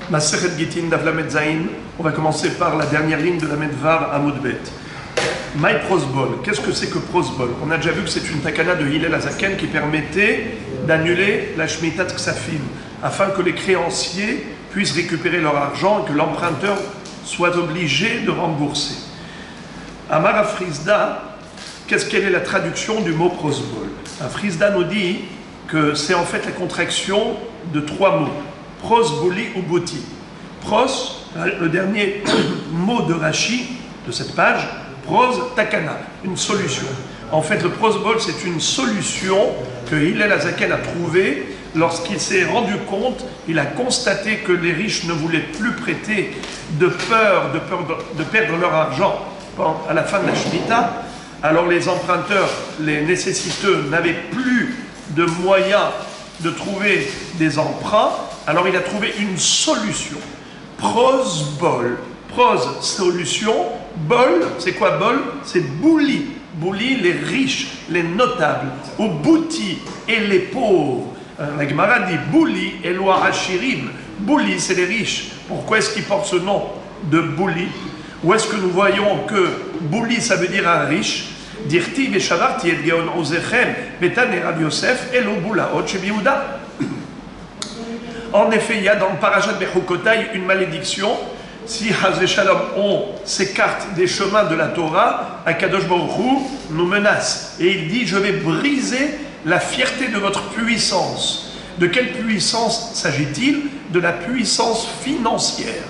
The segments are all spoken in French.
Masechet Gittin Daf Lamed Zayin. On va commencer par la dernière ligne de Lamed Vav Amud Bet. Maï prosbol. Qu'est-ce que c'est que prosbol? On a déjà vu que c'est une takana de Hillel Azaken qui permettait d'annuler la Shemitah Ksafim afin que les créanciers puissent récupérer leur argent et que l'emprunteur soit obligé de rembourser. Amar Afrizda, quelle est la traduction du mot prosbol? Afrizda nous dit que c'est en fait la contraction de trois mots. Pros, boli ou boti. Pros, le dernier mot de Rashi de cette page, pros, takana, une solution. En fait, le prosbol, c'est une solution que Hillel Azaken a trouvée lorsqu'il s'est rendu compte, il a constaté que les riches ne voulaient plus prêter de peur de perdre leur argent à la fin de la Shemitah. Alors les emprunteurs, les nécessiteux, n'avaient plus de moyens de trouver des emprunts. Alors il a trouvé une solution. Prosbol. Pros, solution. Bol, c'est quoi bol? C'est bouli. Bouli, les riches, les notables. Ou bouti, et les pauvres. La Gemara dit bouli et loa hashirim. Bouli, c'est les riches. Pourquoi est-ce qu'ils portent ce nom de bouli? Où est-ce que nous voyons que bouli, ça veut dire un riche? Dirti veshavarti et geon ozechem betane Rav Yosef elo bulaot chez Yehuda. En effet, il y a dans le parashat Bechukotai une malédiction. Si Hazve Shalom on s'écarte des chemins de la Torah, Akadosh Baruch Hu nous menace. Et il dit, je vais briser la fierté de votre puissance. De quelle puissance s'agit-il? De la puissance financière.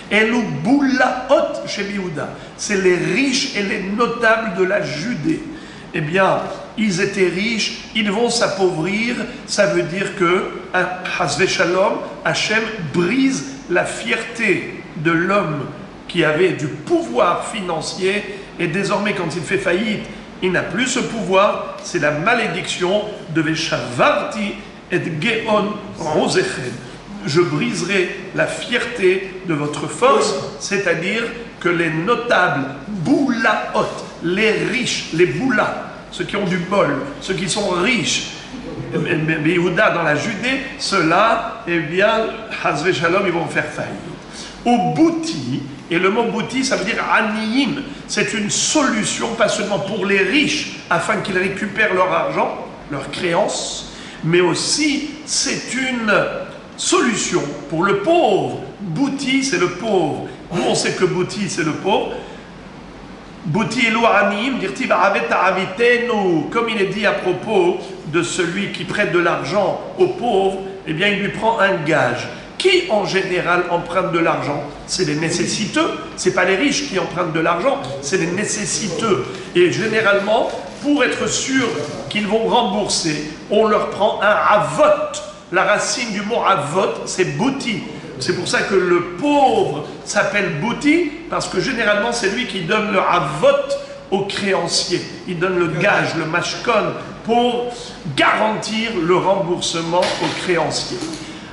Elou Boulaot chez Yehuda. C'est les riches et les notables de la Judée. Eh bien, ils étaient riches, ils vont s'appauvrir. Ça veut dire que, Hazve Shalom, Hachem brise la fierté de l'homme qui avait du pouvoir financier. Et désormais, quand il fait faillite, il n'a plus ce pouvoir. C'est la malédiction de Veshavarti et Geon Rozechem. Je briserai la fierté de votre force, c'est-à-dire que les notables, boulaot, les riches, les boulas, ceux qui ont du bol, ceux qui sont riches, Yehuda dans la Judée, ceux-là, eh bien, Hazve Shalom, ils vont faire faillite. Au bouti, et le mot bouti, ça veut dire aniyim, c'est une solution, pas seulement pour les riches, afin qu'ils récupèrent leur argent, leurs créances, mais aussi c'est une solution pour le pauvre. Bouti, c'est le pauvre. Nous, on sait que bouti, c'est le pauvre. Bouti elo aniyim, dirti ba'avet ta'avitenu, comme il est dit à propos de celui qui prête de l'argent aux pauvres, eh bien, il lui prend un gage. Qui, en général, emprunte de l'argent? C'est les nécessiteux. C'est pas les riches qui empruntent de l'argent, c'est les nécessiteux. Et généralement, pour être sûr qu'ils vont rembourser, on leur prend un avot. La racine du mot avot, c'est bouti. C'est pour ça que le pauvre s'appelle bouti, parce que généralement, c'est lui qui donne le avot aux créanciers. Il donne le gage, le mashkon, pour garantir le remboursement aux créanciers.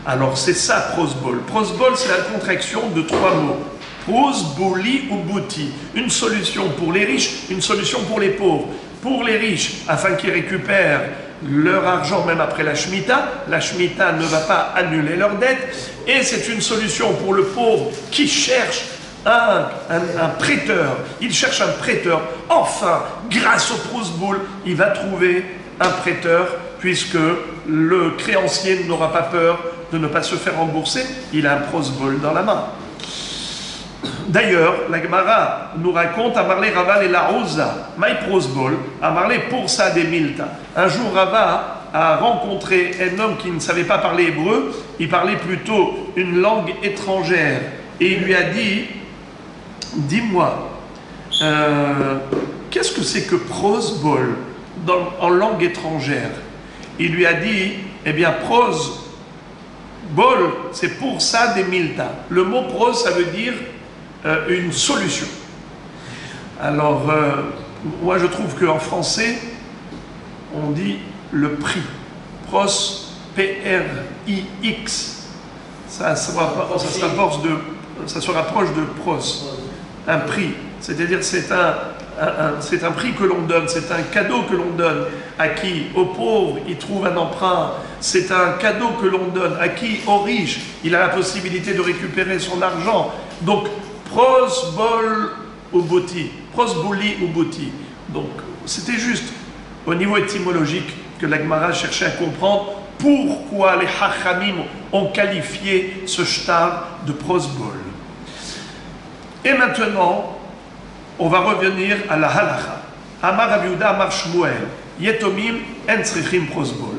Alors c'est ça, prosbol. Prosbol, c'est la contraction de trois mots. Pros, boli ou bouti. Une solution pour les riches, une solution pour les pauvres. Pour les riches, afin qu'ils récupèrent leur argent même après la Shemitah ne va pas annuler leurs dettes. Et c'est une solution pour le pauvre qui cherche un prêteur. Il cherche un prêteur. Enfin, grâce au prosbol, il va trouver un prêteur, puisque le créancier n'aura pas peur de ne pas se faire rembourser. Il a un prosbol dans la main. D'ailleurs, la Gemara nous raconte Amarle Rava et la Oza, Maï prosbol, Amarle pour ça des Milta. Un jour, Rava a rencontré un homme qui ne savait pas parler hébreu, il parlait plutôt une langue étrangère. Et il lui a dit, dis-moi, qu'est-ce que c'est que prosbol en langue étrangère? Il lui a dit, eh bien, prosbol, c'est pour ça des Milta. Le mot pros, ça veut dire une solution. Alors, moi je trouve qu'en français, on dit le prix. Pros, P-R-I-X. Ça se rapproche de pros. Un prix. C'est-à-dire c'est c'est un prix que l'on donne, c'est un cadeau que l'on donne à qui? Aux pauvres, il trouve un emprunt. C'est un cadeau que l'on donne à qui? Aux riches, il a la possibilité de récupérer son argent. Donc, prosbol uboti, prosboli uboti. Donc, c'était juste au niveau étymologique que la Gemara cherchait à comprendre pourquoi les Hachamim ont qualifié ce shtar de prosbol. Et maintenant, on va revenir à la halacha. Amar Rav Yehuda, Amar Shmuel, Yetomim en tzrichim prosbol.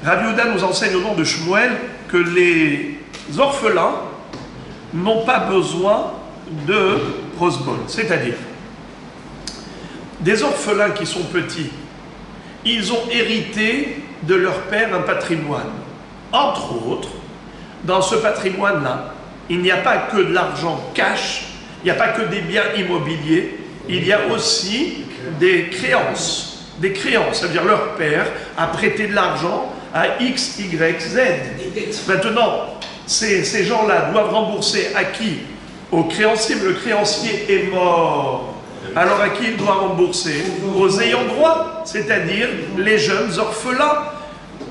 Rav Yehuda nous enseigne au nom de Shmuel que les orphelins n'ont pas besoin de prosbol. C'est-à-dire, des orphelins qui sont petits, ils ont hérité de leur père un patrimoine. Entre autres, dans ce patrimoine-là, il n'y a pas que de l'argent cash, il n'y a pas que des biens immobiliers, il y a aussi des créances. Des créances, ça veut dire leur père a prêté de l'argent à X, Y, Z. Maintenant, ces gens-là doivent rembourser à qui? Au créancier, mais le créancier est mort. Alors à qui il doit rembourser? Aux ayants droit, c'est-à-dire les jeunes orphelins.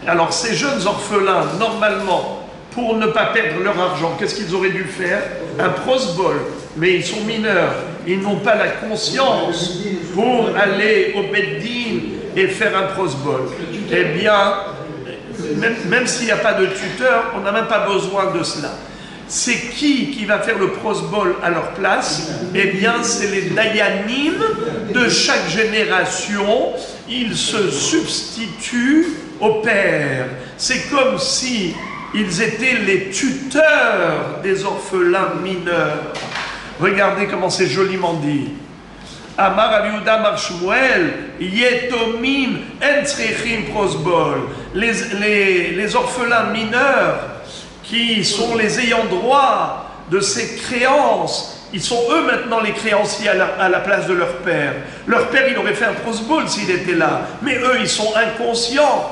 Alors ces jeunes orphelins, normalement, pour ne pas perdre leur argent, qu'est-ce qu'ils auraient dû faire? Un prosbol. Mais ils sont mineurs, ils n'ont pas la conscience pour aller au Beddin et faire un prosbol. Eh bien, même s'il n'y a pas de tuteur, on n'a même pas besoin de cela. C'est qui va faire le prosbol à leur place? Eh bien, c'est les dayanim de chaque génération. Ils se substituent au père. C'est comme si ils étaient les tuteurs des orphelins mineurs. Regardez comment c'est joliment dit. Amar Rav Yehuda Amar Shmuel, Yetomim en tzrichim prosbol. Les orphelins mineurs qui sont les ayants droit de ces créances, ils sont eux maintenant les créanciers à la place de leur père. Leur père, il aurait fait un prosbol s'il était là, mais eux, ils sont inconscients.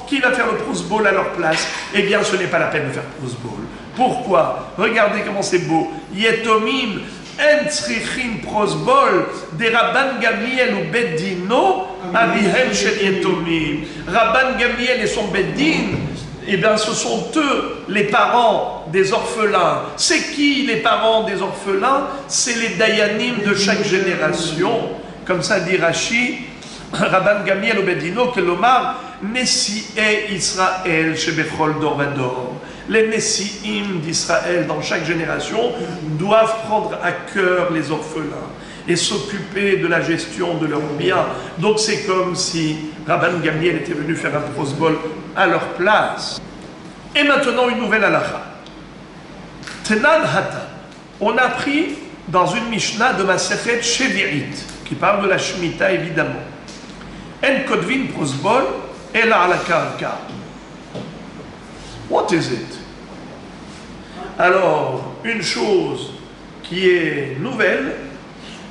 Qui va faire le prosbol à leur place? Eh bien, ce n'est pas la peine de faire prosbol. Pourquoi? Regardez comment c'est beau. Yetomim en tzrichim prosbol de Rabban Gamliel ou Beddino avihem shel yetomim. Rabban Gamliel et son Beddin, eh bien, ce sont eux les parents des orphelins. C'est qui les parents des orphelins? C'est les dayanim de chaque génération. Comme ça dit Rashi, Rabban Gamliel ou Beddino, que l'Omar Nessi'e Israël shebechol dor vador. Les Nessi'im d'Israël dans chaque génération doivent prendre à cœur les orphelins et s'occuper de la gestion de leurs biens. Donc c'est comme si Rabban Gamliel était venu faire un prosbol à leur place. Et maintenant une nouvelle halakha. Tenan Hata. On a appris dans une Mishnah de Masechet Shevi'it, qui parle de la Shemitah évidemment. En kodvin prosbol ela ala karka. What is it? Alors, une chose qui est nouvelle,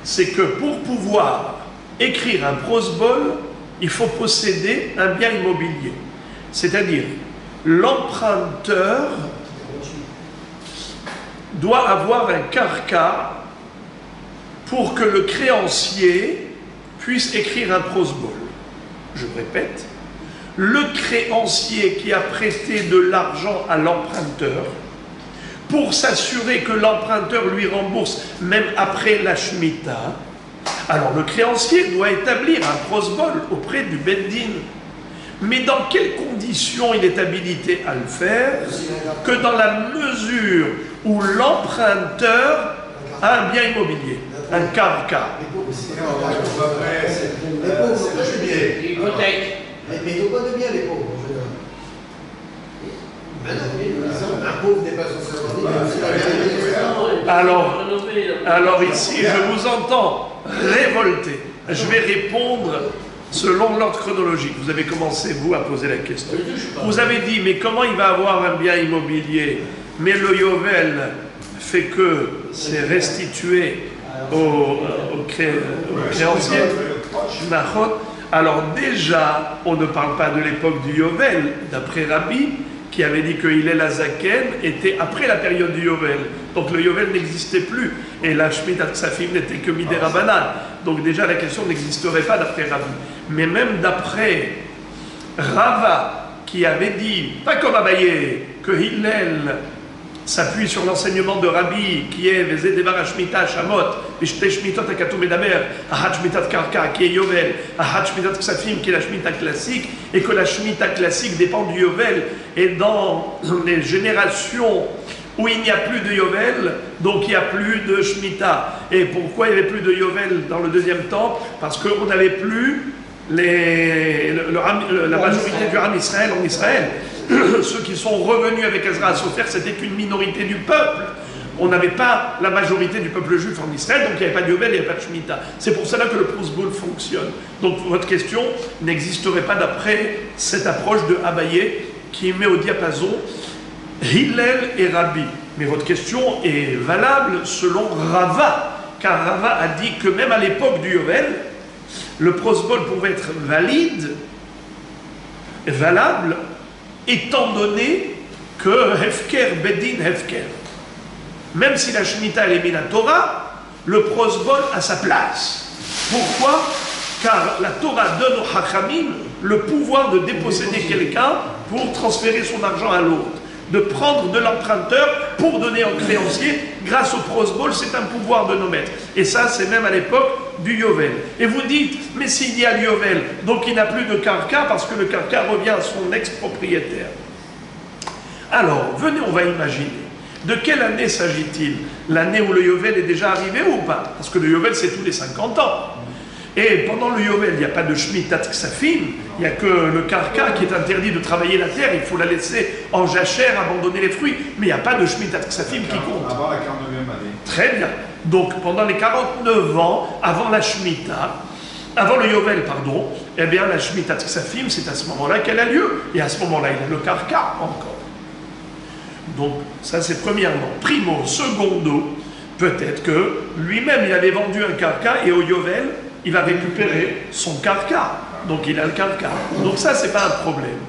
c'est que pour pouvoir écrire un prosbol, il faut posséder un bien immobilier. C'est-à-dire, l'emprunteur doit avoir un karka pour que le créancier puisse écrire un prosbol. Je répète, le créancier qui a prêté de l'argent à l'emprunteur, pour s'assurer que l'emprunteur lui rembourse même après la Shemitah, alors le créancier doit établir un prosbol auprès du Beddin. Mais dans quelles conditions il est habilité à le faire? Que dans la mesure où l'emprunteur a un bien immobilier, un karka. Hypothèque. Mais ils n'ont pas de bien, les pauvres. Un pauvre n'est pas censé avoir Alors ici, je vous entends révolté. Je vais répondre selon l'ordre chronologique. Vous avez commencé, vous, à poser la question. Vous avez dit, mais comment il va avoir un bien immobilier? Mais le Yovel fait que c'est restitué au créancier. Alors déjà, on ne parle pas de l'époque du Yovel, d'après Rabbi, qui avait dit que Hillel Azaken était après la période du Yovel. Donc le Yovel n'existait plus. Et la Shemitah Ksafim n'était que Midei Rabbanan. Donc déjà la question n'existerait pas d'après Rabbi. Mais même d'après Rava, qui avait dit, pas comme Abaye, que Hillel s'appuie sur l'enseignement de Rabbi, qui est Vezé Devar Hashmita Shamot, Vishte Shmitot Akatou Medaber, Ahat Shmitat Karka, qui est Yovel, Ahat Shmitat Ksafim, qui est la Shmita classique, et que la Shmita classique dépend du Yovel, et dans les générations où il n'y a plus de Yovel, donc il n'y a plus de Shmita. Et pourquoi il n'y avait plus de Yovel dans le deuxième temple? Parce qu'on n'avait plus la majorité du Ram Israël en Israël. Ceux qui sont revenus avec Ezra à Sofer, c'était qu'une minorité du peuple. On n'avait pas la majorité du peuple juif en Israël, donc il n'y avait pas de Yovel, il n'y avait pas de Shemitah. C'est pour cela que le prosbol fonctionne. Donc votre question n'existerait pas d'après cette approche de Abaye qui met au diapason Hillel et Rabbi. Mais votre question est valable selon Rava, car Rava a dit que même à l'époque du Yovel, le prosbol pouvait être valide, valable, étant donné que Hefker, Bedin, Hefker. Même si la Shemitah est mise à Torah, le prosbol a sa place. Pourquoi? Car la Torah donne au Hachamim le pouvoir de déposséder quelqu'un pour transférer son argent à l'autre, de prendre de l'emprunteur pour donner au créancier. Grâce au prosbol, c'est un pouvoir de nos maîtres. Et ça, c'est même à l'époque du Yovel. Et vous dites, mais s'il y a le Yovel, donc il n'a plus de karka, parce que le karka revient à son ex-propriétaire. Alors, venez, on va imaginer. De quelle année s'agit-il? L'année où le Yovel est déjà arrivé ou pas? Parce que le Yovel, c'est tous les 50 ans. Et pendant le Yovel, il n'y a pas de Shmitat Ksafim, il n'y a que le karka qui est interdit de travailler la terre, il faut la laisser en jachère, abandonner les fruits, mais il n'y a pas de Shmitat Ksafim qui compte. Avant la 49e année. Très bien. Donc pendant les 49 ans, avant la Shemitah, avant le Yovel, pardon, eh bien la Shmitat Ksafim, c'est à ce moment-là qu'elle a lieu. Et à ce moment-là, il y a le karka encore. Donc ça c'est premièrement. Primo, secondo, peut-être que lui-même il avait vendu un karka et au Yovel, il va récupérer son karka. Donc il a le karka. Donc ça, c'est pas un problème.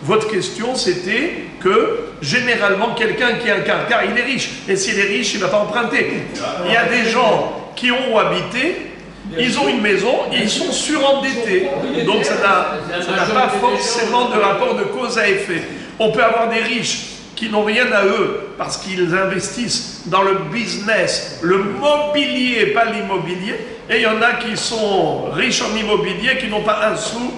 Votre question, c'était que généralement, quelqu'un qui a un karka, il est riche. Et s'il est riche, il ne va pas emprunter. Il y a des gens qui ont habité, ils ont une maison, et ils sont surendettés. Donc ça n'a pas forcément de rapport de cause à effet. On peut avoir des riches qui n'ont rien à eux parce qu'ils investissent dans le business, le mobilier, pas l'immobilier, et il y en a qui sont riches en immobilier qui n'ont pas un sou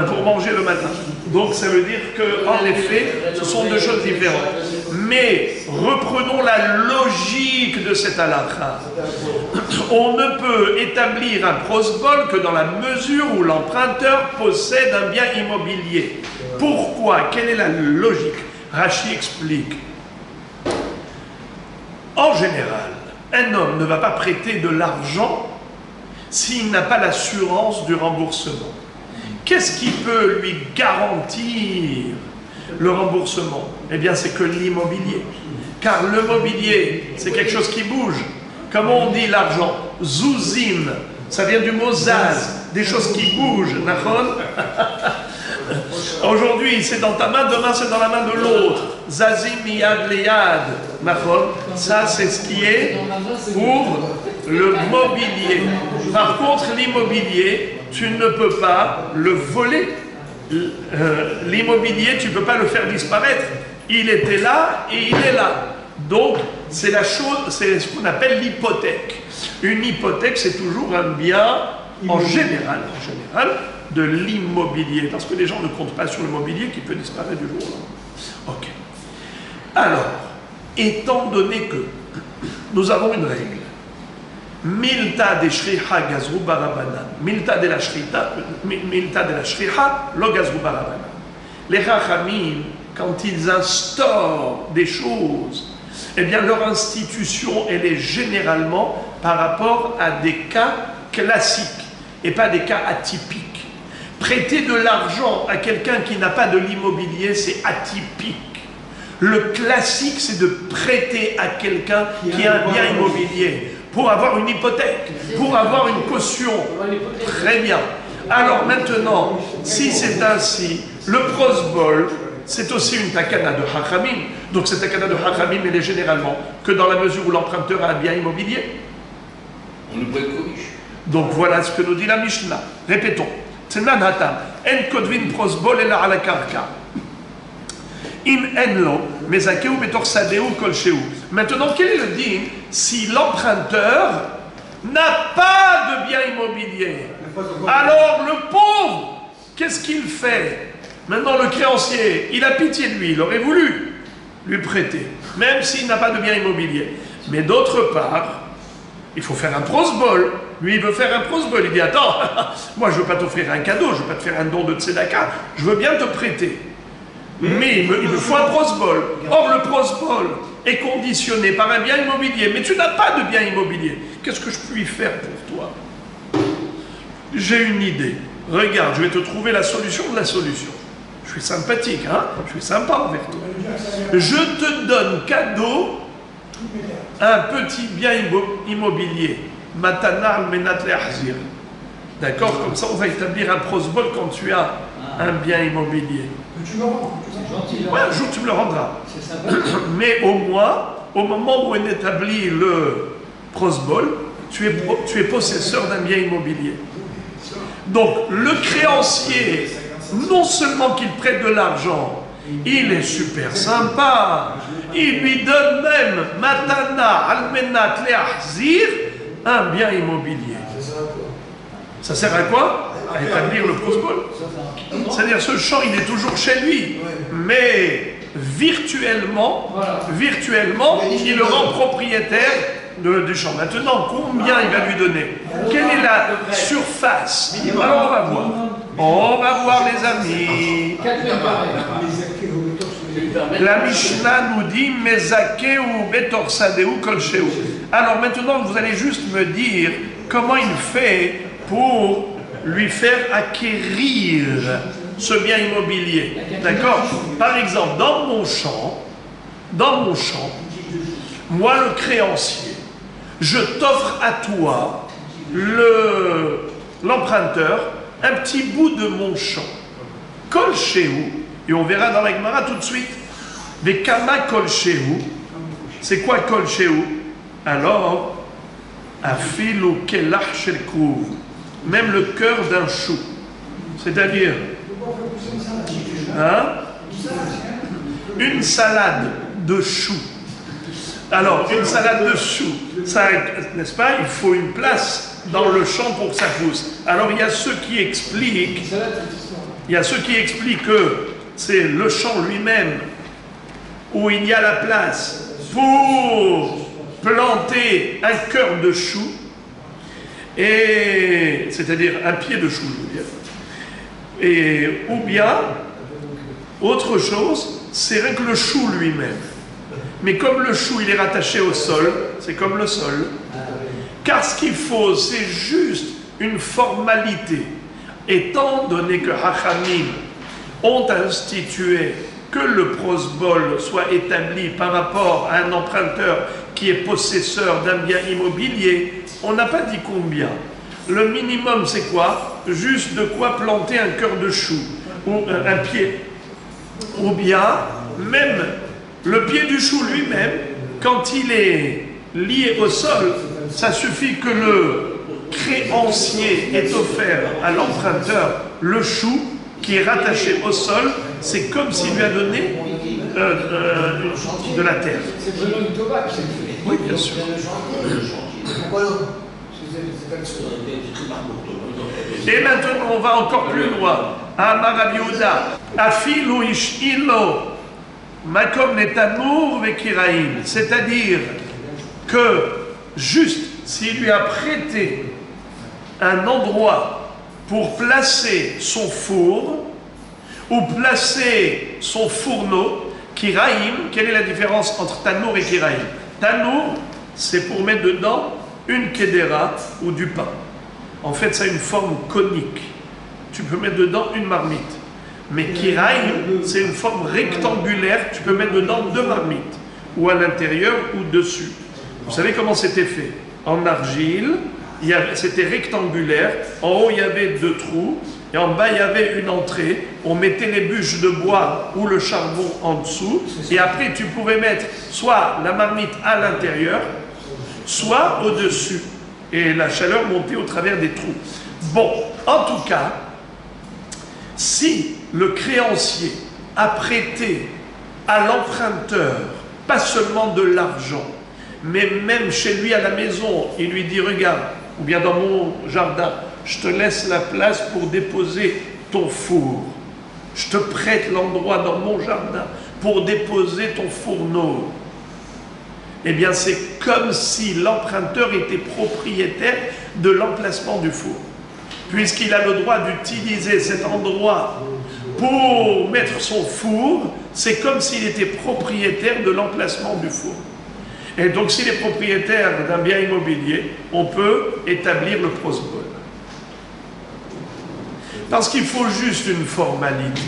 pour manger le matin. Donc ça veut dire qu'en effet, ce sont deux choses différentes. Mais reprenons la logique de cette halakha. On ne peut établir un prosbol que dans la mesure où l'emprunteur possède un bien immobilier. Pourquoi? Quelle est la logique? Rashi explique. En général, un homme ne va pas prêter de l'argent s'il n'a pas l'assurance du remboursement. Qu'est-ce qui peut lui garantir le remboursement? Eh bien, c'est que l'immobilier. Car le mobilier, c'est quelque chose qui bouge. Comment on dit l'argent? Zouzim, ça vient du mot zaz, des choses qui bougent. Aujourd'hui, c'est dans ta main, demain, c'est dans la main de l'autre. Zazim yad leyad. Ça, c'est ce qui est pour le mobilier. Par contre, l'immobilier, tu ne peux pas le voler. L'immobilier, tu ne peux pas le faire disparaître. Il était là et il est là. Donc, c'est la chose, c'est ce qu'on appelle l'hypothèque. Une hypothèque, c'est toujours un bien, en général, de l'immobilier. Parce que les gens ne comptent pas sur le mobilier qui peut disparaître du jour au lendemain. Ok. Alors, étant donné que nous avons une règle, Milta de shriha gazru barabanan. Milta de la shriha lo gazru barabanan. Les Chachamim, quand ils instaurent des choses, eh bien leur institution, elle est généralement par rapport à des cas classiques et pas des cas atypiques. Prêter de l'argent à quelqu'un qui n'a pas de l'immobilier, c'est atypique. Le classique, c'est de prêter à quelqu'un qui a un bien immobilier pour avoir une hypothèque, pour avoir une caution. Très bien. Alors maintenant, si c'est ainsi, le prosbol, c'est aussi une takana de Hachamim. Donc cette takana de Hachamim, elle est généralement que dans la mesure où l'emprunteur a un bien immobilier. On ne peut être commis. Donc voilà ce que nous dit la Mishnah. Répétons. Tnan hatam, en kodvin prosbol ela ala karka. Im en lo, mezakeu betor sadeu kolcheu. Maintenant, quel est le din si l'emprunteur n'a pas de bien immobilier? Alors le pauvre, qu'est-ce qu'il fait? Maintenant le créancier, il a pitié de lui, il aurait voulu lui prêter, même s'il n'a pas de bien immobilier. Mais d'autre part, il faut faire un prosbol. Lui, il veut faire un prosbol. Il dit, attends, moi je ne veux pas t'offrir un cadeau, je ne veux pas te faire un don de tzedaka, je veux bien te prêter. Mais il me faut un prosbol. Or, le prosbol est conditionné par un bien immobilier. Mais tu n'as pas de bien immobilier. Qu'est-ce que je puis faire pour toi? J'ai une idée. Regarde, je vais te trouver la solution de la solution. Je suis sympathique, hein? Je suis sympa envers toi. Je te donne cadeau un petit bien immobilier. Matanar menat le'ahzir. D'accord? Comme ça, on va établir un prosbol quand tu as un bien immobilier. Tu me rends, c'est gentil. Ouais, un jour tu me le rendras. C'est sympa. Mais au moins, au moment où on établit le prosbol, tu es possesseur d'un bien immobilier. Donc, le créancier, non seulement qu'il prête de l'argent, il est super sympa. Il lui donne même matana almenat le'ahzir, un bien immobilier. Ça sert à quoi? À établir le prosbol. C'est-à-dire ce champ, il est toujours chez lui, mais virtuellement, il le rend propriétaire du champ. Maintenant, combien il va lui donner? Quelle est la surface? Alors on va voir. On va voir les amis. La Mishnah nous dit Mezakeu betor sadeu kolcheu. Alors maintenant, vous allez juste me dire comment il fait pour lui faire acquérir ce bien immobilier. D'accord? Par exemple, dans mon champ, moi le créancier, je t'offre à toi, l'emprunteur, un petit bout de mon champ. Kolcheu, et on verra dans la Gemara tout de suite. Mais kama kolcheu, c'est quoi kolcheu? Alors, afilu kelach shel kruv, même le cœur d'un chou. C'est-à-dire, hein? Une salade de choux. Alors, une salade de choux, ça, n'est-ce pas? Il faut une place dans le champ pour que ça pousse. Alors, il y a ceux qui expliquent que c'est le champ lui-même où il y a la place pour planter un cœur de chou, et c'est-à-dire un pied de chou, je veux dire. Et ou bien autre chose, c'est rien que le chou lui-même. Mais comme le chou il est rattaché au sol, c'est comme le sol. Car ce qu'il faut, c'est juste une formalité. Étant donné que Hachamim ont institué que le prosbol soit établi par rapport à un emprunteur qui est possesseur d'un bien immobilier, on n'a pas dit combien. Le minimum, c'est quoi? Juste de quoi planter un cœur de chou, ou un pied. Ou bien, même le pied du chou lui-même, quand il est lié au sol, ça suffit que le créancier ait offert à l'emprunteur le chou qui est rattaché au sol, c'est comme s'il lui a donné de la terre. C'est vraiment une tobacco, c'est fait. Oui, bien sûr. Pourquoi non? Et maintenant, on va encore plus loin. Amar Rabbi Yehuda, afilu ishilo makom netanur vekiraim. C'est-à-dire que juste s'il lui a prêté un endroit pour placer son four ou placer son fourneau, kiraim, quelle est la différence entre tanour et kiraim? Tanour, c'est pour mettre dedans une kedera ou du pain. En fait, ça a une forme conique. Tu peux mettre dedans une marmite. Mais kiraim, c'est une forme rectangulaire. Tu peux mettre dedans 2 marmites, ou à l'intérieur ou dessus. Vous savez comment c'était fait? En argile, C'était rectangulaire. En haut, il y avait 2 trous. Et en bas, il y avait une entrée. On mettait les bûches de bois ou le charbon en dessous. Et après, tu pouvais mettre soit la marmite à l'intérieur, soit au-dessus. Et la chaleur montait au travers des trous. Bon, en tout cas, si le créancier a prêté à l'emprunteur pas seulement de l'argent, mais même chez lui à la maison, il lui dit, regarde, ou bien dans mon jardin, je te laisse la place pour déposer ton four. Je te prête l'endroit dans mon jardin pour déposer ton fourneau. Eh bien, c'est comme si l'emprunteur était propriétaire de l'emplacement du four. Puisqu'il a le droit d'utiliser cet endroit pour mettre son four, c'est comme s'il était propriétaire de l'emplacement du four. Et donc, s'il est propriétaire d'un bien immobilier, on peut établir le prosbol. Parce qu'il faut juste une formalité.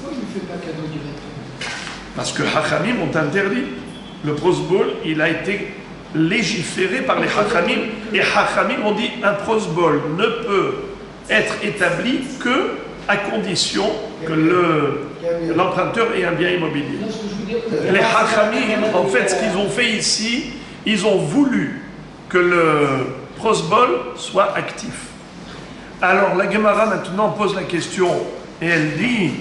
Pourquoi il ne fait pas cadeau directement? Parce que Hachamim ont interdit. Le prosbol, il a été légiféré par les Hachamim. Et Hachamim ont dit un prosbol ne peut être établi que à condition que l'emprunteur ait un bien immobilier. Non, ce que je veux dire, Les Hachamim, en fait, ce qu'ils ont fait ici, ils ont voulu que le prosbol soit actif. Alors la Gemara maintenant pose la question et elle dit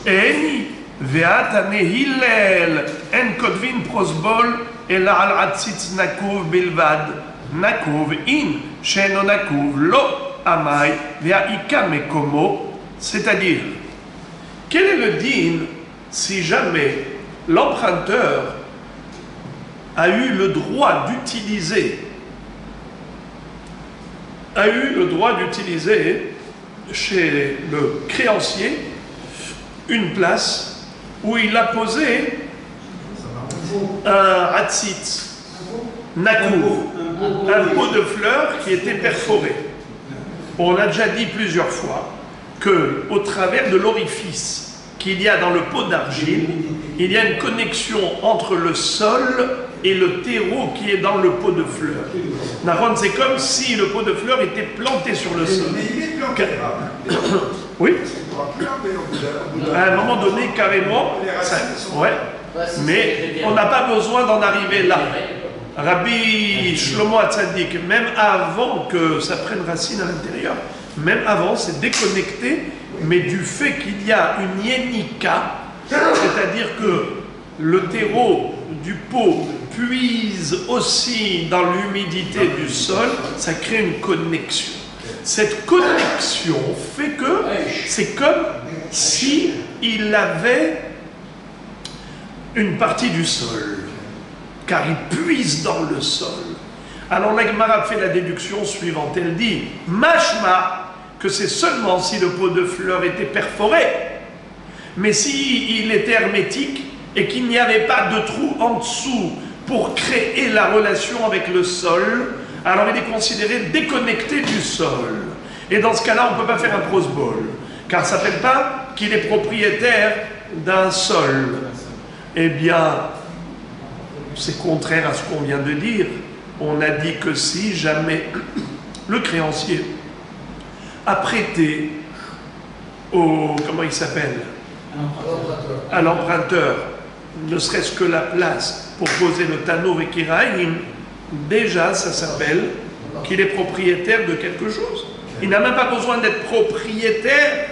Eni ve'atane Hillel en kotvin prosbol ela al atzitz nakuv bilvad nakuv in sheno nakuv lo amai ve'aika mekomo. C'est-à-dire, quel est le din si jamais l'emprunteur a eu le droit d'utiliser chez le créancier une place où il a posé un hatzit, nakour, un pot de fleurs qui était perforé. On a déjà dit plusieurs fois que au travers de l'orifice qu'il y a dans le pot d'argile, il y a une connexion entre le sol et le terreau qui est dans le pot de fleurs. Naron, c'est comme si le pot de fleurs était planté sur le sol. Mais il est planté. Oui. À À un moment donné, carrément, ouais. Mais on n'a pas besoin d'en arriver là. Rabbi Shlomo Hatzadik, même avant que ça prenne racine à l'intérieur, même avant, c'est déconnecté, mais du fait qu'il y a une yénika, c'est-à-dire que le terreau du pot puise aussi dans l'humidité du sol, ça crée une connexion. Cette connexion fait que c'est comme si il avait une partie du sol, car il puise dans le sol. Alors la Gemara fait la déduction suivante, elle dit mashma, que c'est seulement si le pot de fleurs était perforé, mais si il était hermétique et qu'il n'y avait pas de trou en dessous pour créer la relation avec le sol, alors il est considéré déconnecté du sol. Et dans ce cas-là, on ne peut pas faire un prosbol, car ça ne s'appelle pas qu'il est propriétaire d'un sol. Eh bien, c'est contraire à ce qu'on vient de dire. On a dit que si jamais le créancier a prêté au, comment il s'appelle, à l'emprunteur, ne serait-ce que la place pour poser le tannour et kiraïm, déjà ça s'appelle qu'il est propriétaire de quelque chose. Il n'a même pas besoin d'être propriétaire.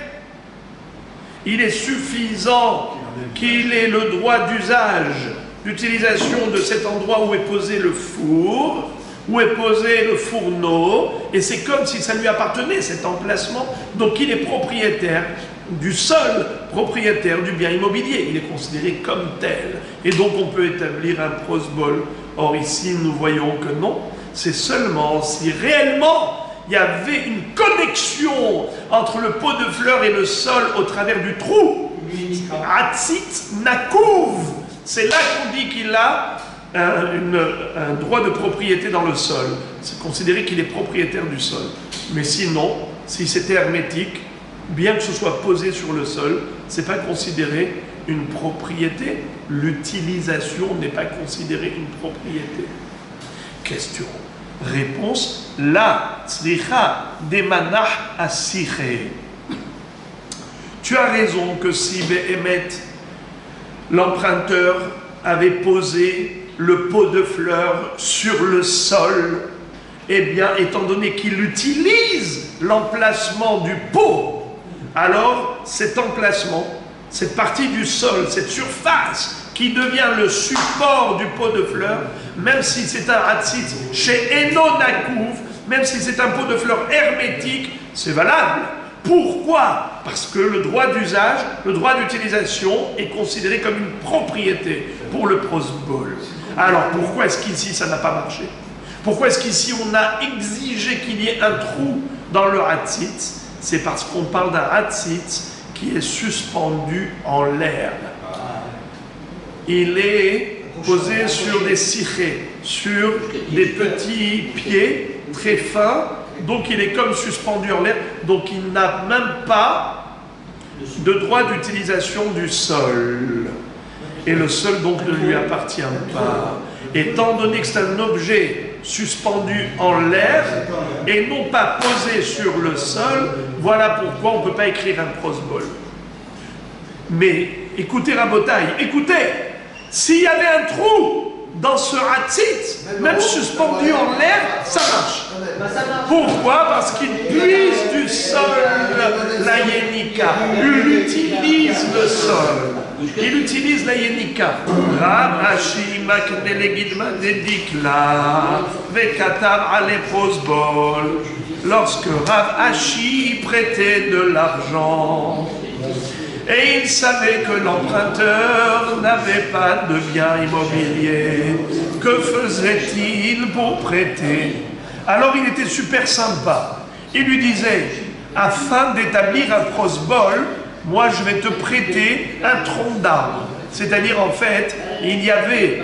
Il est suffisant qu'il ait le droit d'usage, d'utilisation de cet endroit où est posé le four, où est posé le fourneau, et c'est comme si ça lui appartenait, cet emplacement. Donc il est propriétaire du sol, propriétaire du bien immobilier. Il est considéré comme tel. Et donc on peut établir un prosbol. Or ici, nous voyons que non. C'est seulement si réellement il y avait une connexion entre le pot de fleurs et le sol au travers du trou. Atzit nakouv. C'est là qu'on dit qu'il a un droit de propriété dans le sol. C'est considéré qu'il est propriétaire du sol. Mais sinon, si c'était hermétique, bien que ce soit posé sur le sol, ce n'est pas considéré une propriété. L'utilisation n'est pas considérée une propriété. Question. Réponse, la tzricha demanach asiche. Tu as raison que si Béhémet, l'emprunteur, avait posé le pot de fleurs sur le sol, eh bien, étant donné qu'il utilise l'emplacement du pot, alors cet emplacement, cette partie du sol, cette surface qui devient le support du pot de fleurs, même si c'est un hatzitz chez Eno Nakouv, même si c'est un pot de fleurs hermétique, c'est valable. Pourquoi? Parce que le droit d'usage, le droit d'utilisation est considéré comme une propriété pour le prosbol. Alors pourquoi est-ce qu'ici ça n'a pas marché? Pourquoi est-ce qu'ici on a exigé qu'il y ait un trou dans le hatzitz? C'est parce qu'on parle d'un hatzitz qui est suspendu en l'air. Il est posé sur des sichés, sur des petits pieds très fins, donc il est comme suspendu en l'air, donc il n'a même pas de droit d'utilisation du sol. Et le sol donc ne lui appartient pas. Étant donné que c'est un objet suspendu en l'air et non pas posé sur le sol, voilà pourquoi on ne peut pas écrire un prosbol. Mais écoutez Rabotaï, écoutez, s'il y avait un trou dans ce hatzitz, même suspendu en l'air, ça marche. Pourquoi? Parce qu'il puise du sol la yenika. Il utilise le sol. Il utilise la yenika. Rav Ashi makne legidma dedikla vekatav ale prosbol. Lorsque Rav Ashi prêtait de l'argent, et il savait que l'emprunteur n'avait pas de bien immobilier. Que faisait-il pour prêter? Alors il était super sympa. Il lui disait, afin d'établir un prosbol, moi je vais te prêter un tronc d'arbre. C'est-à-dire en fait, il y avait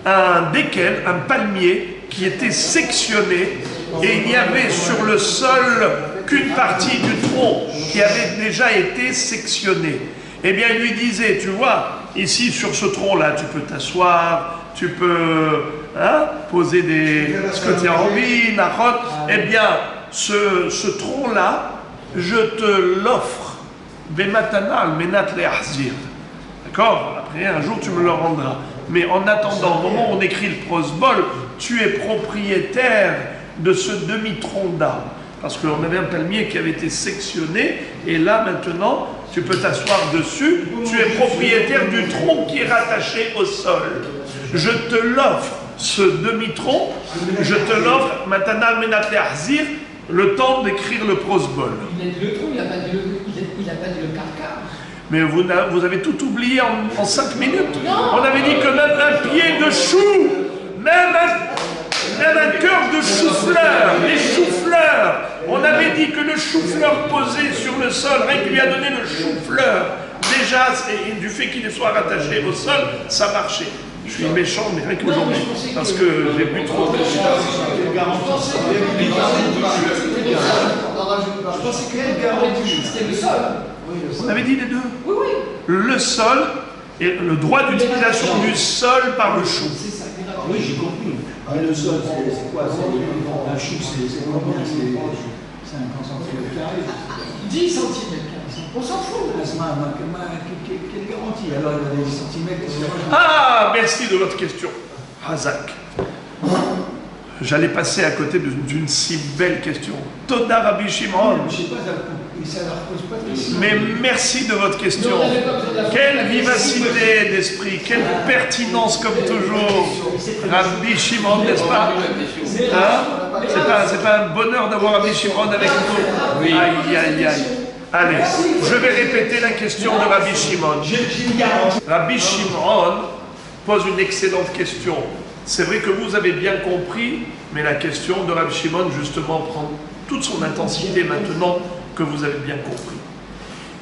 un déquel, un palmier, qui était sectionné, et il n'y avait sur le sol qu'une partie du tronc qui avait déjà été sectionné. Eh bien, il lui disait, tu vois, ici sur ce tronc-là, tu peux t'asseoir, tu peux poser des scotiarobines, nachot. Eh bien, ce tronc-là, je te l'offre. Bematanal menat le'achzir. D'accord? Après, un jour, tu me le rendras. Mais en attendant, au moment où on écrit le prosbol, tu es propriétaire de ce demi-tronc d'arbre. Parce qu'on avait un palmier qui avait été sectionné, et là, maintenant, tu peux t'asseoir dessus, tu es propriétaire du tronc qui est rattaché au sol. Je te l'offre, ce demi-tronc, je te l'offre, Matanal Menat Le'achzir, le temps d'écrire le prosbol. Il a dit le tronc, il n'a pas dit le carcar. Mais vous avez tout oublié en 5 minutes. On avait dit que même un pied de chou, même un cœur de chou-fleur, les choux-fleurs. On avait dit que le chou-fleur posé sur le sol, rien qui lui a donné le chou-fleur, déjà, du fait qu'il soit rattaché au sol, ça marchait. Je suis méchant, mais rien qu'aujourd'hui, parce que j'ai bu trop de Je pensais que c'était le sol. On avait dit les deux. Oui, oui. Le sol et le droit d'utilisation du sol par le chou. C'est ça. Oui, j'ai compris. Mais le sol, c'est quoi? Un chou, c'est combien? C'est un centimètre carré. 10 cm. On s'en fout. Quelle garantie? Alors, il y a des centimètres. Ah, merci de votre question. Hazak. J'allais passer à côté d'une si belle question. Toda Rabbi Shimon. Je ne sais pas, ça ne leur pose pas de question. Mais merci de votre question. Quelle vivacité d'esprit, quelle pertinence comme toujours. Rabbi Shimon, n'est-ce pas? C'est pas un bonheur d'avoir Rabbi Shimon avec nous. Aïe, aïe, aïe. Allez, je vais répéter la question de Rabbi Shimon. Rabbi Shimon pose une excellente question. C'est vrai que vous avez bien compris, mais la question de Rabbi Shimon, justement, prend toute son intensité maintenant que vous avez bien compris.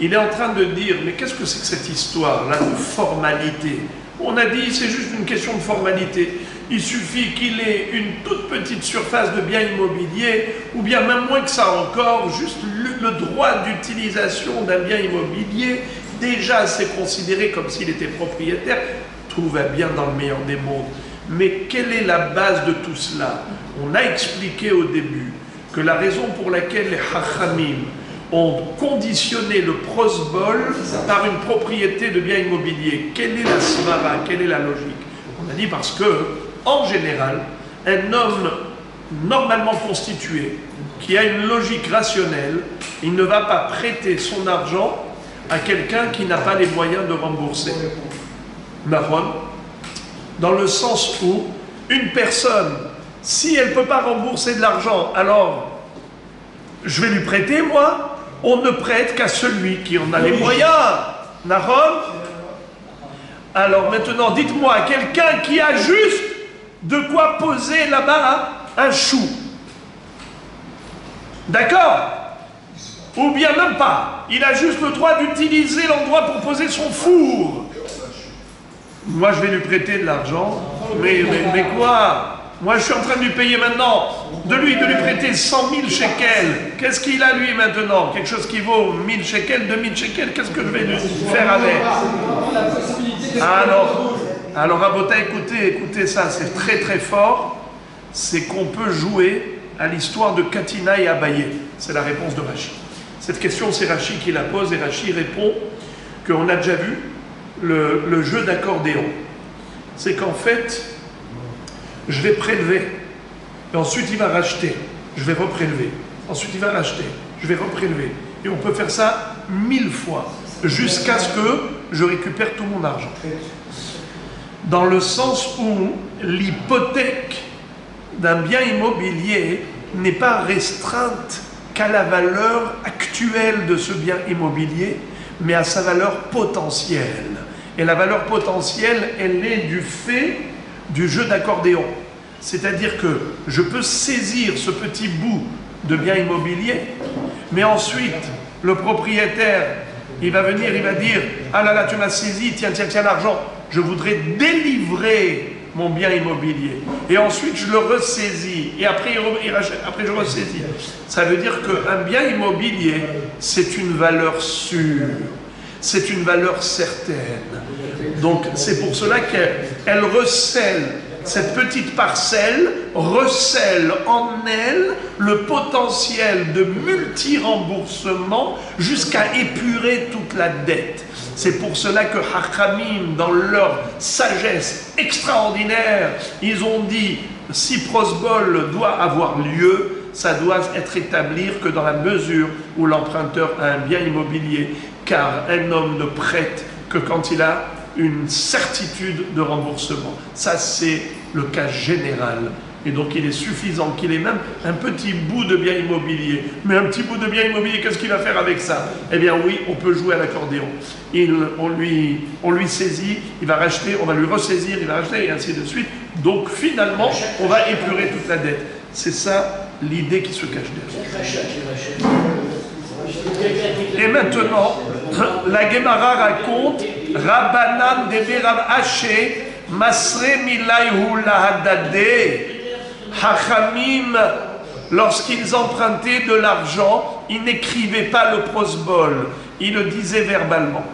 Il est en train de dire, mais qu'est-ce que c'est que cette histoire-là de formalité? On a dit, c'est juste une question de formalité. Il suffit qu'il ait une toute petite surface de bien immobilier, ou bien même moins que ça encore, juste le droit d'utilisation d'un bien immobilier, déjà c'est considéré comme s'il était propriétaire. Tout va bien dans le meilleur des mondes. Mais quelle est la base de tout cela? On a expliqué au début que la raison pour laquelle les Chachamim ont conditionné le prosbol par une propriété de bien immobilier, quelle est la svara, quelle est la logique? On a dit parce que, en général, un homme normalement constitué, qui a une logique rationnelle, il ne va pas prêter son argent à quelqu'un qui n'a pas les moyens de rembourser. Marron, dans le sens où une personne, si elle ne peut pas rembourser de l'argent, alors je vais lui prêter, moi. On ne prête qu'à celui qui en a les moyens. Marron. Alors maintenant, dites-moi, quelqu'un qui a juste de quoi poser là-bas un chou. D'accord? Ou bien même pas. Il a juste le droit d'utiliser l'endroit pour poser son four. Moi, je vais lui prêter de l'argent. Mais quoi? Moi, je suis en train de lui payer maintenant. De lui prêter 100 000 shekels. Qu'est-ce qu'il a, lui, maintenant? Quelque chose qui vaut 1000 shekels, 2000 shekels. Qu'est-ce que je vais lui faire avec? Alors, Abota, écoutez ça. C'est très, très fort. C'est qu'on peut jouer à l'histoire de Katina et Abaye. C'est la réponse de Rashi. Cette question, c'est Rashi qui la pose, et Rashi répond qu'on a déjà vu le jeu d'accordéon. C'est qu'en fait, je vais prélever, et ensuite il va racheter, je vais reprélever, ensuite il va racheter, je vais reprélever. Et on peut faire ça 1000 fois, jusqu'à ce que je récupère tout mon argent. Dans le sens où l'hypothèque d'un bien immobilier n'est pas restreinte qu'à la valeur actuelle de ce bien immobilier, mais à sa valeur potentielle. Et la valeur potentielle, elle est du fait du jeu d'accordéon. C'est-à-dire que je peux saisir ce petit bout de bien immobilier, mais ensuite, le propriétaire, il va venir, il va dire « Ah là là, tu m'as saisi, tiens l'argent, je voudrais délivrer mon bien immobilier. » Et ensuite, je le ressaisis. Et après, après je ressaisis. Ça veut dire qu'un bien immobilier, c'est une valeur sûre. C'est une valeur certaine. Donc, c'est pour cela qu'elle recèle, cette petite parcelle recèle en elle le potentiel de multi-remboursement jusqu'à épurer toute la dette. C'est pour cela que Hachamim, dans leur sagesse extraordinaire, ils ont dit, si prosbol doit avoir lieu, ça doit être établi que dans la mesure où l'emprunteur a un bien immobilier, car un homme ne prête que quand il a une certitude de remboursement. Ça, c'est le cas général. Et donc, il est suffisant qu'il ait même un petit bout de bien immobilier. Mais un petit bout de bien immobilier, qu'est-ce qu'il va faire avec ça? Eh bien, oui, on peut jouer à l'accordéon. On lui saisit, il va racheter, on va lui ressaisir, il va racheter, et ainsi de suite. Donc, finalement, on va épurer toute la dette. C'est ça l'idée qui se cache derrière. Et maintenant, la Gemara raconte Rabbanan de Rav Aché Masre Milayhu Lahadade. Hachamim, lorsqu'ils empruntaient de l'argent, ils n'écrivaient pas le prosbol, ils le disaient verbalement.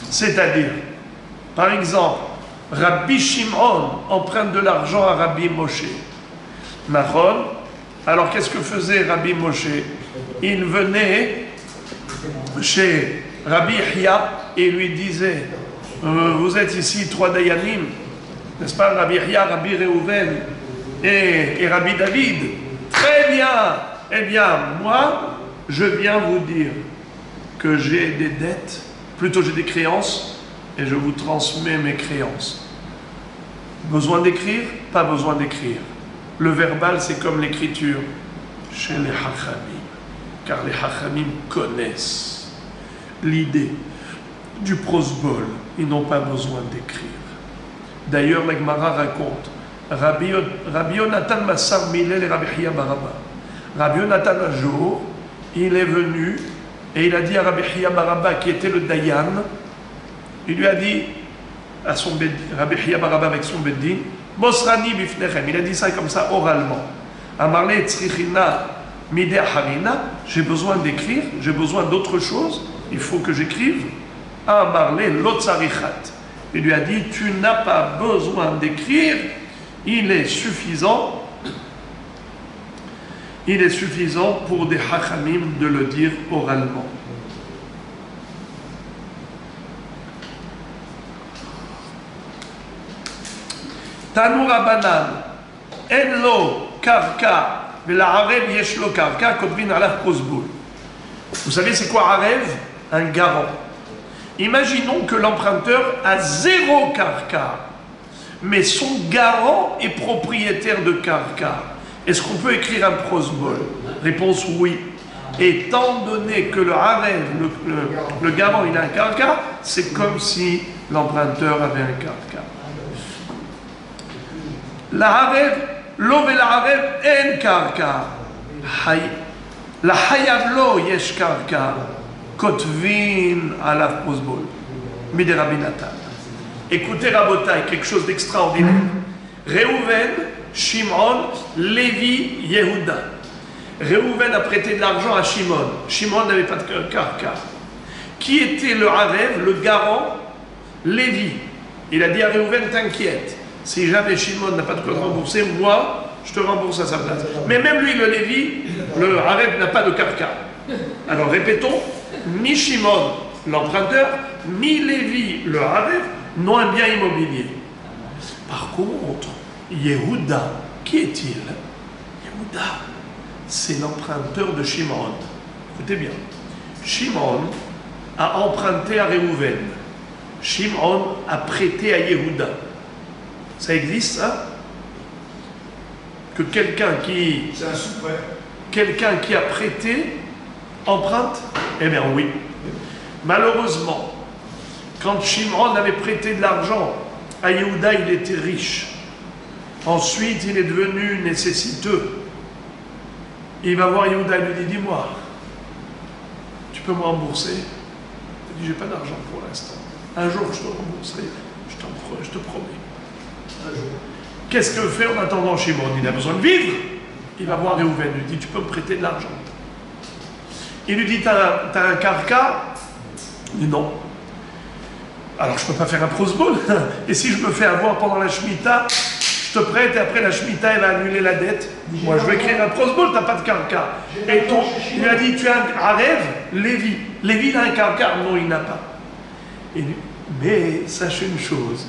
C'est-à-dire, par exemple, Rabbi Shimon emprunte de l'argent à Rabbi Moshe. Nahon. Alors qu'est-ce que faisait Rabbi Moshe? Il venait chez Rabbi Yahya et lui disait vous êtes ici 3 Dayanim, n'est-ce pas? Rabbi Yahya, Rabbi Reuven et Rabbi David. Très bien. Eh bien, moi, je viens vous dire que j'ai des dettes, plutôt j'ai des créances, et je vous transmets mes créances. Besoin d'écrire? Pas besoin d'écrire. Le verbal, c'est comme l'écriture chez les Hachamim, car les Hachamim connaissent l'idée du prosbol. Ils n'ont pas besoin d'écrire. D'ailleurs, la Gemara raconte Rabbi Yonatan Massar Milel et Rabbi Hiya Baraba. Rabbi Yonatan, un jour, il est venu et il a dit à Rabbi Hiya Baraba, qui était le Dayan, il lui a dit à son Rabbi Hiya Baraba avec son beddin, Mosrani bifnechem, il a dit ça comme ça oralement. Amarle tzrichina mide harina, j'ai besoin d'écrire, j'ai besoin d'autre chose, il faut que j'écrive. Amarle lotzarichat, il lui a dit, tu n'as pas besoin d'écrire, il est suffisant pour des hachamim de le dire oralement. Tanu Rabbanan, en lo karka, vel'arev yesh lo karka, kotvin alav prosbul. Vous savez c'est quoi arev? Un garant. Imaginons que l'emprunteur a 0 karka, mais son garant est propriétaire de karka. Est-ce qu'on peut écrire un prosbol? Réponse oui. Étant donné que le arev, le garant, il a un karka, c'est comme si l'emprunteur avait un karka. L'Arev, lo vel'arev en karka. La hayav lo yesh karka. Kotvin alav prosbol. Mide Rabbi Natan. Écoutez Rabotai, quelque chose d'extraordinaire. Réhouven, Shimon, Lévi, Yehuda. Réhouven a prêté de l'argent à Shimon. Shimon n'avait pas de karka. Qui était le Arev, le garant? Lévi. Il a dit à Réhouven, t'inquiète. Si jamais Shimon n'a pas de quoi te rembourser, moi, je te rembourse à sa place. Mais même lui, le Lévi, le Arev n'a pas de karka. Alors répétons, ni Shimon, l'emprunteur, ni Lévi, le Arev, n'ont un bien immobilier. Par contre, Yehuda, qui est-il? Yehuda, c'est l'emprunteur de Shimon. Écoutez bien. Shimon a emprunté à Réhouven. Shimon a prêté à Yehuda. Ça existe, ça? Que quelqu'un qui... C'est un sous-prêt. Quelqu'un qui a prêté emprunte? Eh bien oui. Malheureusement, quand Shimon avait prêté de l'argent à Yehuda, il était riche. Ensuite, il est devenu nécessiteux. Il va voir Yehuda et lui dit, dis-moi, tu peux me rembourser? Il dit, j'ai pas d'argent pour l'instant. Un jour, je te rembourserai. Je te promets. Qu'est-ce que fait en attendant Shimon? Il a besoin de vivre. Il va voir Réhouven, il lui dit, tu peux me prêter de l'argent? Il lui dit, t'as un karka? Il dit non. Alors je peux pas faire un prosbol. Et si je me fais avoir pendant la Shemitah, je te prête et après la Shemitah elle va annuler la dette. Moi je vais écrire un prosbol, t'as pas de karka. Et il lui a dit, tu as un Arev? Lévi. Lévi il a un karka? Non, il n'a pas. Mais sachez une chose,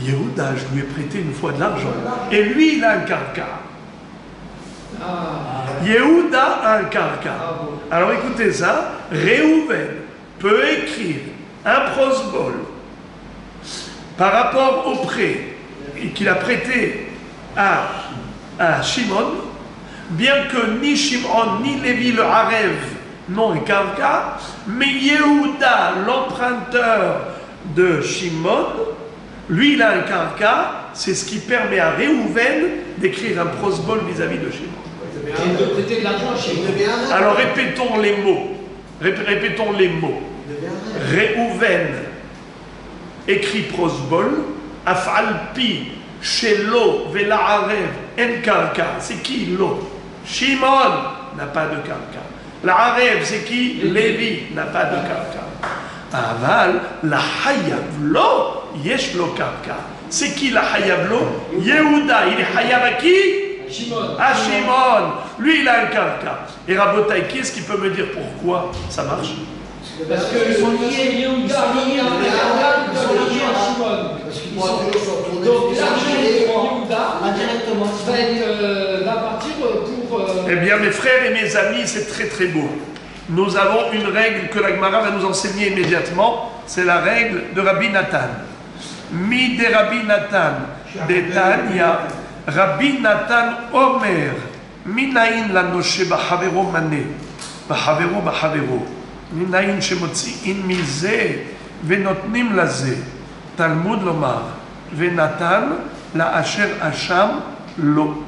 Yehuda, je lui ai prêté une fois de l'argent. Et lui, il a un karka. Yehuda a un karka. Alors écoutez ça, Réhouven peut écrire un prosbol par rapport au prêt qu'il a prêté à Shimon, bien que ni Shimon ni Lévi le Arev n'ont un karka, mais Yehuda, l'emprunteur de Shimon, lui, il a un karka, c'est ce qui permet à Réhouven d'écrire un prosbol vis-à-vis de Shimon. Et de prêter de l'argent à Shimon. Alors répétons les mots. Répétons les mots. Réhouven écrit prosbol, afalpi, shelo, vela'arev, en karka. C'est qui l'eau? Shimon n'a pas de karka. L'Arev, c'est qui? Lévi n'a pas de karka. Aval, la hayavlo, yesh lo karka. C'est qui la hayavlo? Yehuda, il est hayav à qui? Shimon. À Shimon. Lui, il a un karka. Et Rabotai, qui est-ce qui peut me dire pourquoi ça marche? Parce qu'ils sont liés, Yehuda, ils sont liés à Shimon. Donc l'argent de Yehuda va partir pour... Eh bien, mes frères et mes amis, c'est très très beau. Nous avons une règle que la Gemara va nous enseigner immédiatement, c'est la règle de Rabbi Natan. Mi de Rabbi Natan, de Tanya, Rabbi Natan Omer, Minayin la noshe b'havero mane, b'havero, Minayin shemotzi'in mize, venotnim laze, Talmud lomar, venatan la asher hacham lo.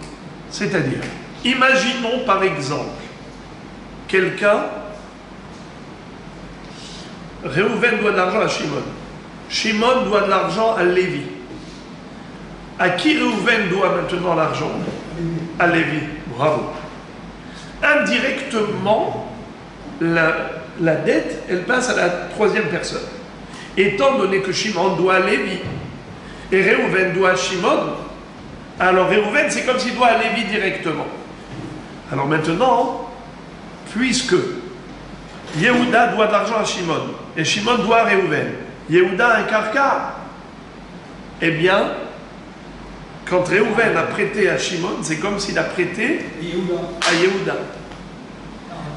C'est-à-dire, imaginons par exemple, quelqu'un, Réhouven doit de l'argent à Shimon. Shimon doit de l'argent à Lévi. À qui Réhouven doit maintenant l'argent? À Lévi. Bravo. Indirectement, la dette, elle passe à la troisième personne. Étant donné que Shimon doit à Lévi et Réhouven doit à Shimon, Alors Réhouven, c'est comme s'il doit à Lévi directement. Alors maintenant, puisque Yehuda doit de l'argent à Shimon, et Shimon doit à Réhouven, Yehuda a un carca, eh bien, quand Réhouven a prêté à Shimon, c'est comme s'il a prêté à Yehuda.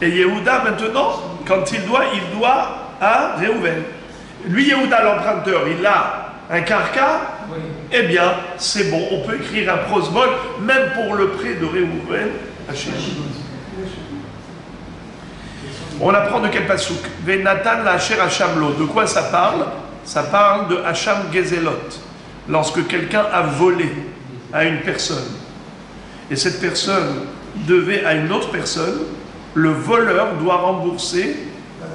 Et Yehuda, maintenant, quand il doit à Réhouven. Lui, Yehuda, l'emprunteur, il a un carca, oui. Eh bien, c'est bon, on peut écrire un prosbol, même pour le prêt de Réhouven à Shimon. On apprend de quel pasouk? Venatan la Asher Hachamlo. De quoi ça parle? Ça parle de Hacham Gezelot. Lorsque quelqu'un a volé à une personne, et cette personne devait à une autre personne, le voleur doit rembourser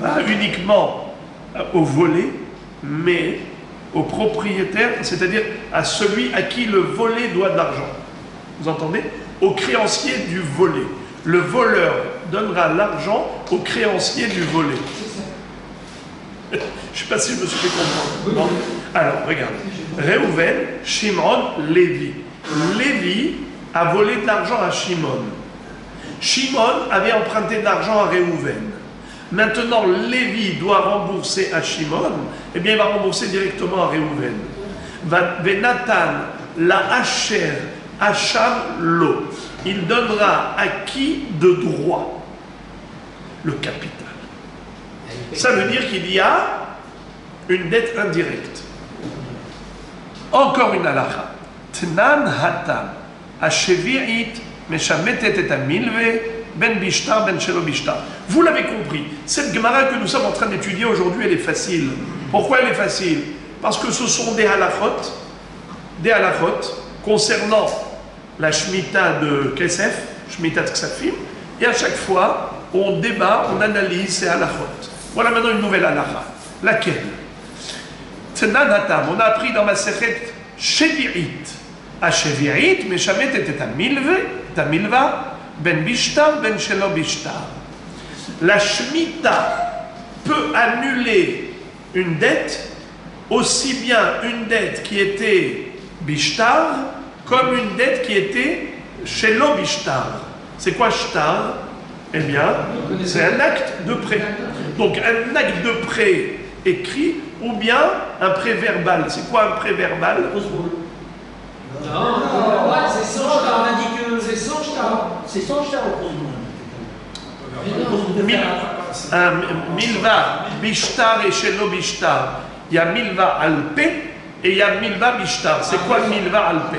pas uniquement au volé, mais au propriétaire, c'est-à-dire à celui à qui le volé doit de l'argent. Vous entendez? Au créancier du volé. Le voleur donnera l'argent au créancier du volé. Je ne sais pas si je me suis fait comprendre. Non. Alors, regarde. Réhouven, Shimon, Lévi. Lévi a volé de l'argent à Shimon. Shimon avait emprunté de l'argent à Réhouven. Maintenant, Lévi doit rembourser à Shimon. Eh bien, il va rembourser directement à Réhouven. Venatan, la Asher, Hacham, Lo. Il donnera à qui de droit? Le capital. Ça veut dire qu'il y a une dette indirecte. Encore une halakha. Tnan hatam, ashevi'it, meshametet et amilve, ben bishtar, ben shelo bishtar. Vous l'avez compris, cette Gemara que nous sommes en train d'étudier aujourd'hui, elle est facile. Pourquoi elle est facile? Parce que ce sont des halakhot concernant la Shemitah de Kesef, Shemitah de Ksafim, et à chaque fois, on débat, on analyse ces halakhot. Voilà maintenant une nouvelle halakha. Laquelle? Tnan hatam, on a appris dans ma sechet Shevi'it. A Shevi'it, meshamet et tamilva, ben bishtar, ben shelo bishtar. La Shemitah peut annuler une dette, aussi bien une dette qui était bishtar, comme une dette qui était shelo bishtar. C'est quoi shtar? Eh bien, c'est un acte de prêt. Donc un acte de prêt écrit ou bien un prêt verbal. C'est quoi un prêt verbal? Non, c'est sans shtar. On a dit que c'est sans shtar. C'est sans shtar au Milva, bishtar et shelo bishtar. Il y a milva alpe et il y a milva bishtar. C'est quoi milva alpe?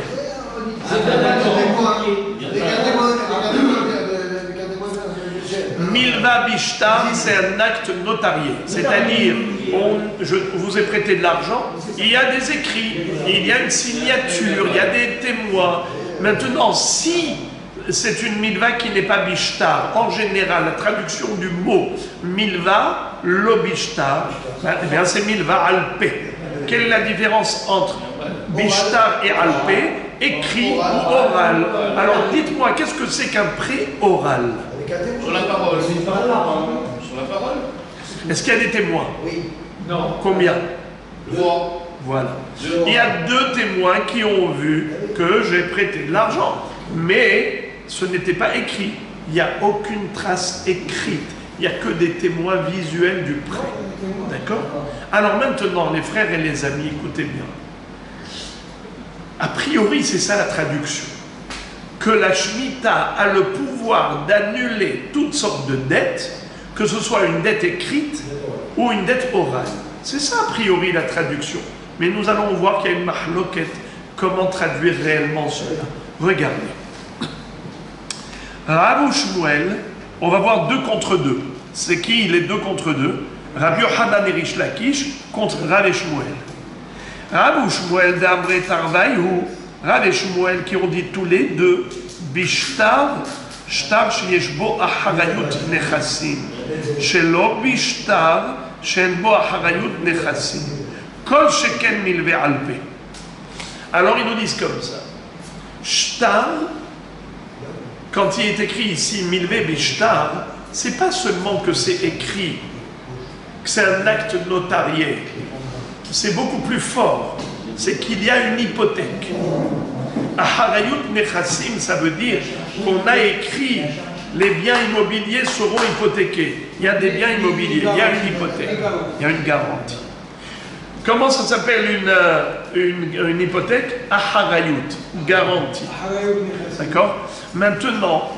Milva bishtar, c'est un acte notarié. C'est-à-dire, je vous ai prêté de l'argent, il y a des écrits, il y a une signature, il y a des témoins. Maintenant, si c'est une milva qui n'est pas bishtar, en général, la traduction du mot milva, lo bishtar, eh bien c'est milva alpe. Quelle est la différence entre bishtar et alpe, écrit ou oral? Alors dites-moi, qu'est-ce que c'est qu'un prêt oral? Sur la parole. Sur la parole. Est-ce qu'il y a des témoins? Oui. Non. Combien? 3. Voilà. Il y a 2 témoins qui ont vu que j'ai prêté de l'argent. Mais ce n'était pas écrit. Il n'y a aucune trace écrite. Il n'y a que des témoins visuels du prêt. D'accord? Alors maintenant, les frères et les amis, écoutez bien. A priori, c'est ça la traduction. Que la Shemitah a le pouvoir d'annuler toutes sortes de dettes, que ce soit une dette écrite ou une dette orale. C'est ça, a priori, la traduction. Mais nous allons voir qu'il y a une mahloket. Comment traduire réellement cela? Regardez. Rav ou Shmuel, on va voir 2 contre 2. C'est qui les 2 contre 2? Rabbi Yochanan et Rish Lakish contre Rav et Shmuel. Rav ou Shmuel d'Amre Tarvaïhu, Rav et Shmuel qui ont dit tous les deux Bishtar, Shtar sheyeshbo acharayut nechassim, shelo bishtar shenbo acharayut nechassim, kol sheken milve alpe. Alors ils nous disent comme ça. Shtar, quand il est écrit ici milve bishtar, c'est pas seulement que c'est écrit, que c'est un acte notarié. C'est beaucoup plus fort. C'est qu'il y a une hypothèque. Aharayut Nechassim, ça veut dire qu'on a écrit les biens immobiliers seront hypothéqués. Il y a des biens immobiliers, il y a une hypothèque, il y a une garantie. Comment ça s'appelle une hypothèque? Aharayut, garantie. D'accord? Maintenant,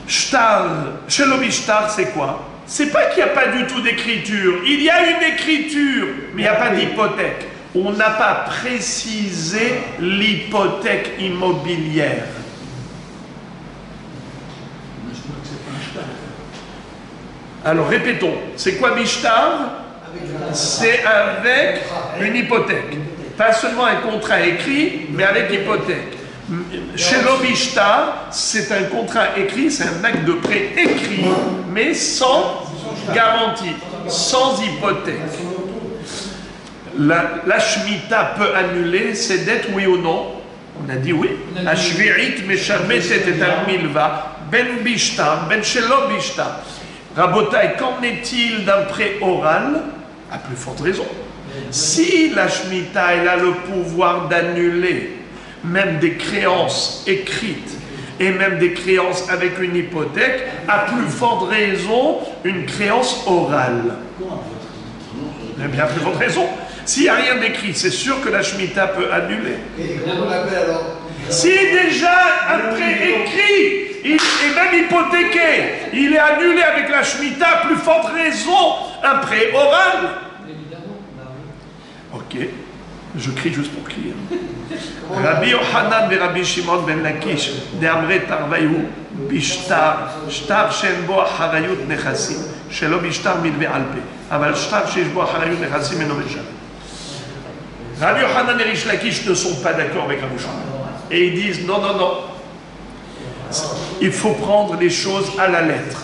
shtar, shelobishtar, c'est quoi? C'est pas qu'il n'y a pas du tout d'écriture. Il y a une écriture, mais il n'y a pas d'hypothèque. On n'a pas précisé l'hypothèque immobilière. Alors répétons, c'est quoi bishtar? C'est avec une hypothèque. Pas seulement un contrat écrit, mais avec hypothèque. Chez l'obishtar, c'est un contrat écrit, c'est un acte de prêt écrit, mais sans garantie, sans hypothèque. La Shemitah peut annuler ses dettes, oui ou non? On a dit oui. Ashvi'it meshamet et al-milva, ben bishtar, ben shelo bishtar. Rabotai, qu'en est-il d'un prêt oral? À plus forte raison. Si la Shemitah elle a le pouvoir d'annuler même des créances écrites et même des créances avec une hypothèque, à plus forte raison une créance orale. Eh bien, à plus forte raison. S'il n'y a rien d'écrit, c'est sûr que la Shemitah peut annuler. Si déjà un prêt écrit et même hypothéqué, il est annulé avec la Shemitah, plus forte raison, un prêt oral. Ok, je crie juste pour crier. Rabbi Yochanan et Rabbi Shimon ben Lakish, de Amre Tarvayu, Bishtar, Shtar Shenbo Harayut Nechassim, Shelo Bishtar Midve Alpe, Aval Shtar Sheshbo Harayut Nechassim et Nomesham. Rabbi Yochanan et Rish Lakish ne sont pas d'accord avec Rabbi Shimon. Et ils disent non, non, non. Il faut prendre les choses à la lettre.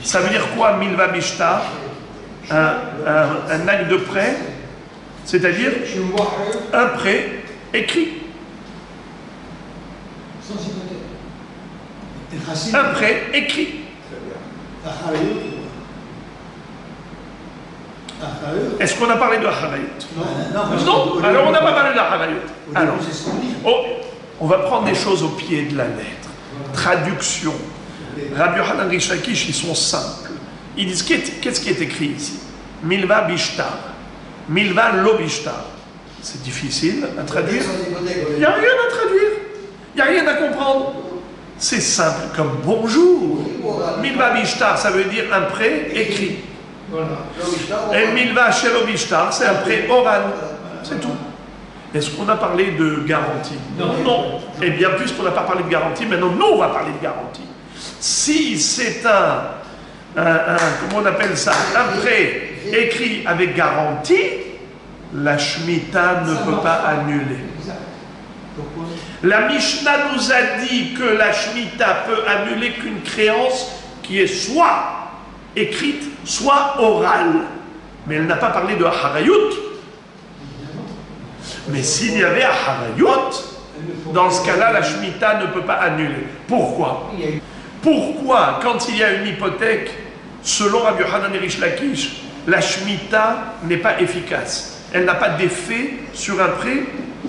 Ça veut dire quoi, Milva Bishtar? Un acte de prêt, c'est-à-dire un prêt écrit. Un prêt écrit. Est-ce qu'on a parlé de Harayut? Non, alors on n'a pas parlé de Harayut. Alors, on va prendre des choses au pied de la lettre. Traduction. Rabbi Yochanan Rish Lakish, ils sont simples. Ils disent qu'est-ce qui est écrit ici? Milva bishtar. Milva lo bishtar. C'est difficile à traduire. Il n'y a rien à traduire. Il n'y a rien à comprendre. C'est simple comme bonjour. Milva bishtar, ça veut dire un prêt écrit. Et milva shelo bishtar, c'est un prêt oral. C'est tout. Est-ce qu'on a parlé de garantie? Non. Eh bien, puisqu'on n'a pas parlé de garantie, maintenant, nous, on va parler de garantie. Si c'est comment on appelle ça, un prêt écrit avec garantie, la Shemitah ne peut pas annuler. La Mishnah nous a dit que la Shemitah peut annuler qu'une créance qui est soit écrite, soit orale. Mais elle n'a pas parlé de Harayut. Mais s'il y avait Harayut, dans ce cas-là, la Shemitah ne peut pas annuler. Pourquoi? Pourquoi, quand il y a une hypothèque, selon Rabbi Yochanan et Rish Lakish, la Shemitah n'est pas efficace? Elle n'a pas d'effet sur un prêt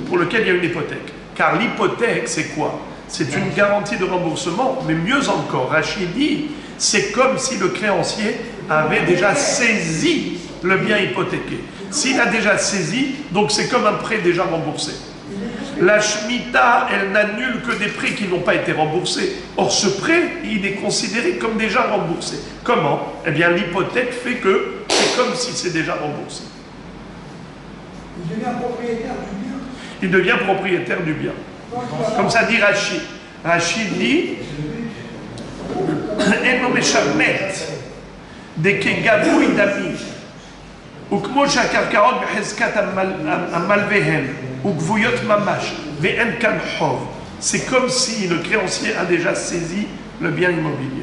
pour lequel il y a une hypothèque. Car l'hypothèque, c'est quoi? C'est une garantie de remboursement, mais mieux encore, Rachid dit, c'est comme si le créancier avait déjà saisi le bien hypothéqué. S'il a déjà saisi, donc c'est comme un prêt déjà remboursé. La Shemitah, elle n'annule que des prêts qui n'ont pas été remboursés. Or, ce prêt, il est considéré comme déjà remboursé. Comment? Eh bien, l'hypothèque fait que c'est comme si c'est déjà remboursé. Il devient propriétaire du bien. Il devient propriétaire du bien. Comme ça dit Rachid. Rachid dit Eno meshamet dekegavui dami ukmo shakarkarot behezkat amalvehem ukvuyot mamash ve'en kan hov. C'est comme si le créancier a déjà saisi le bien immobilier.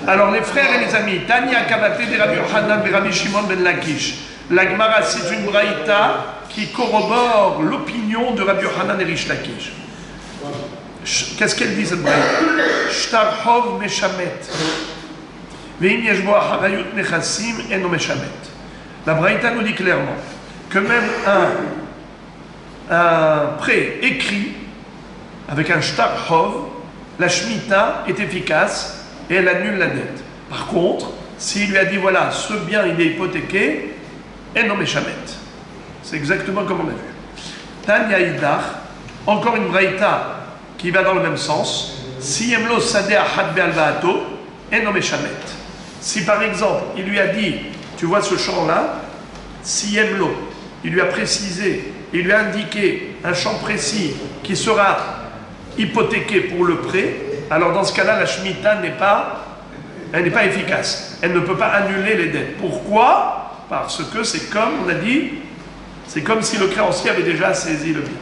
Alors les frères et les amis, Tania Kavate de Rabbi Yochanan et Rabbi Shimon ben Lakish. La Gemara cite une braïta qui corrobore l'opinion de Rabbi Yochanan et Rish Lakish. Qu'est-ce qu'elle dit cette braïta? Shtar hov meshamet. Ve'im yeshbo harayut nechassim eno meshamet. La braïta nous dit clairement que même un prêt écrit avec un shtar chov, la shmita est efficace et elle annule la dette. Par contre, s'il lui a dit voilà, ce bien il est hypothéqué, elle n'en met jamais. C'est exactement comme on a vu. Tanya Idach, encore une braïta qui va dans le même sens. Si Yemlo Sadeh Ahad Be'alvaato, elle n'en met jamais. Si par exemple, il lui a dit, tu vois ce champ-là, si Yemlo, il lui a précisé, il lui a indiqué un champ précis qui sera hypothéqué pour le prêt, alors dans ce cas-là, la Shemitah elle n'est pas efficace. Elle ne peut pas annuler les dettes. Pourquoi? Parce que c'est comme, on a dit, c'est comme si le créancier avait déjà saisi le bien.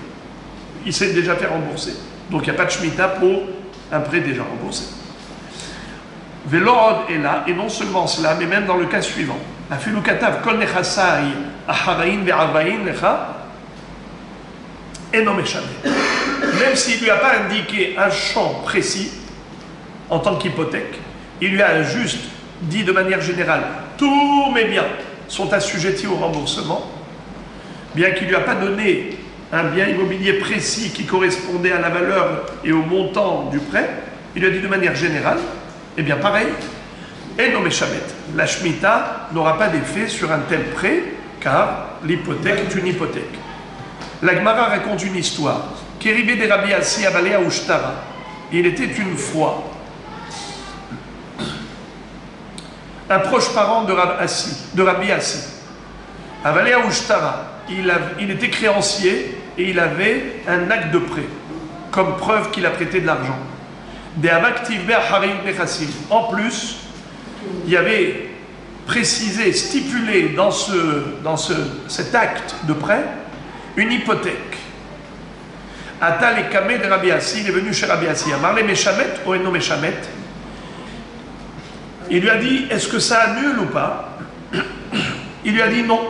Il s'est déjà fait rembourser. Donc il n'y a pas de Shemitah pour un prêt déjà remboursé. Velorod est là, et non seulement cela, mais même dans le cas suivant. Afilu katav kol nechasai aharain ve'arvain lecha eno meshameh. Même s'il ne lui a pas indiqué un champ précis en tant qu'hypothèque, il lui a juste dit de manière générale tous mes biens sont assujettis au remboursement, bien qu'il ne lui a pas donné un bien immobilier précis qui correspondait à la valeur et au montant du prêt, il lui a dit de manière générale, eh bien pareil, et non mais Shamet, la Shemitah n'aura pas d'effet sur un tel prêt, car l'hypothèque est une hypothèque. La Gemara raconte une histoire. Kéribé de Rabbi Assi avalé à Ushtara. Il était une fois un proche parent de Rabbi Assi. Avalé à Ushtara. Il était créancier et il avait un acte de prêt, comme preuve qu'il a prêté de l'argent. En plus, il y avait précisé, stipulé dans cet acte de prêt, une hypothèque. Atal et Kamé de Rabbi Assi, il est venu chez Rabbi Assi. Amarle Meshamet ou Eno Meshamet. Il lui a dit, est-ce que ça annule ou pas? Il lui a dit non.